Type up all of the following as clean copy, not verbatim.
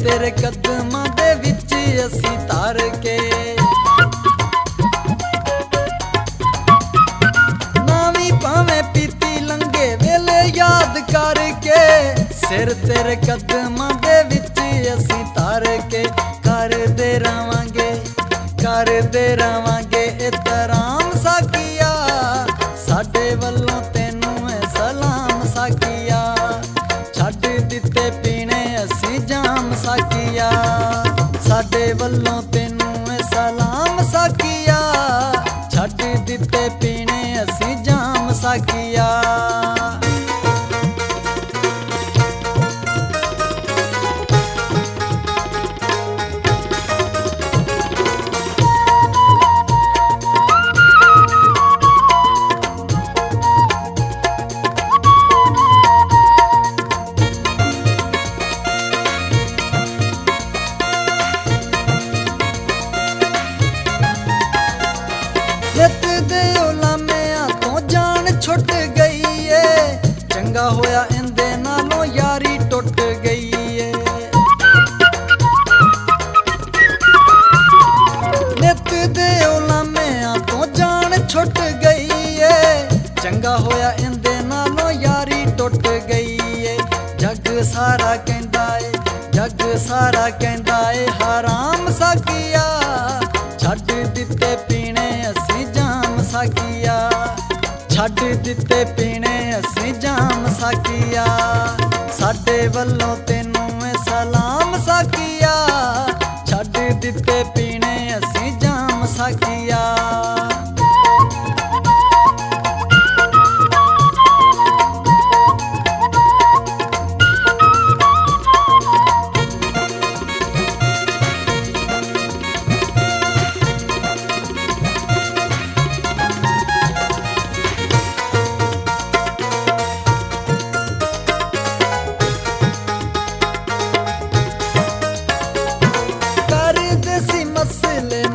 तेरे कदमां दे विच असीं तार के नावी भावें पीती लंघे वेले याद करके सिर तेरे कदमां दे विच असीं तार के करदे रवांगे एहतराम साकिया साडे वल्लों तैनू है सलाम साकिया छड्ड दित्ते पीने असीं जाम साकिया साडे वल्लों तैनू है सलाम साकिया छड्ड दित्ते पीने असीं जाम साकिया नित दे उलामियां तो जान छुट गई है चंगा होया इंदे नालों यारी टुट गई है नित दे उलामियां तो जान छुट गई है चंगा होया इंदे नालों यारी टुट गई है जग सारा कहंदा है हराम साकिया छड्ड दित्ते पीने असीं जाम साकिया छड्ड दित्ते पीने असीं जाम साकिया साडे वल्लों तैनू है सलाम साकिया छड्ड दित्ते पीने असीं जाम साकिया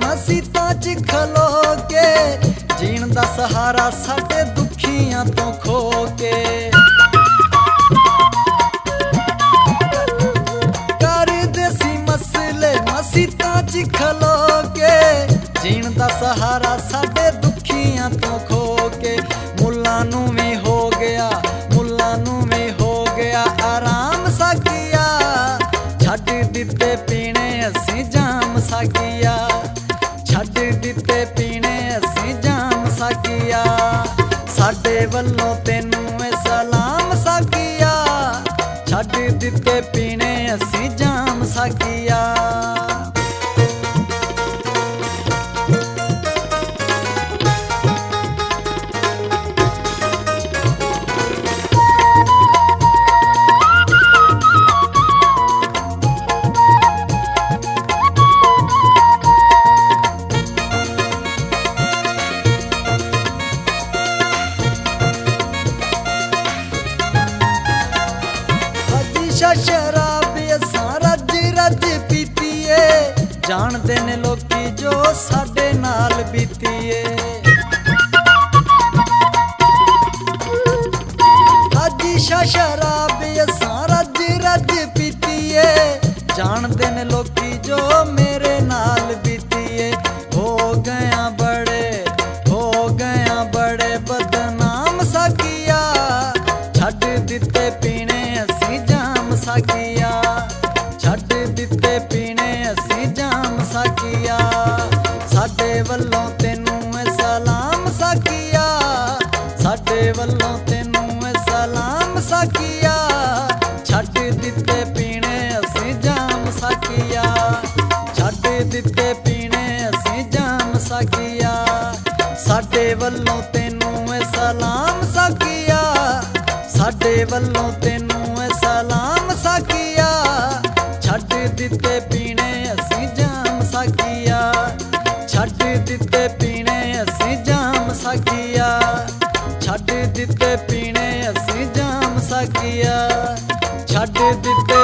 मसीतां च खलो के जीण दा सहारा साडे दुखियां तो खो के कर देसी मसले मसीतां च खलो के जीण दा सहारा साडे दुखियां तो खो के मुल्लां नूं भी हो गया आराम साकिया छड्ड दित्ते पीने असीं जाम साकिया छड्ड दित्ते पीने असीं जाम साकिया साडे वल्लों तैनू है सलाम साकिया छड्ड दित्ते पीने असीं जाम साकिया शराब असां रज पीती है जानदे ने लोकी जो साडे नाल बीती है हजीशा शराब असां रज पीती है जानदे ने लोकी जो मेरे नाल बीती है हो गया बड़े बदनाम साकिया छड्ड दित्ते पीने असीं जाम साकिया छड्ड दित्ते पीने असीं जाम साकिया साडे वल्लों तैनू है सलाम साकिया साडे वल्लों तैनू है सलाम साकिया छड्ड दित्ते पीने असीं जाम साकिया छड्ड दित्ते पीने असीं जाम साकिया साडे वल्लों तैनू है सलाम साकिया साडे वल्लों तैनू है सलाम साकिया छड्ड दित्ते पीने असीं जाम साकिया छड्ड दित्ते पीने असीं जाम साकिया छड्ड दित्ते पीने असीं जाम साकिया छड्ड दित्ते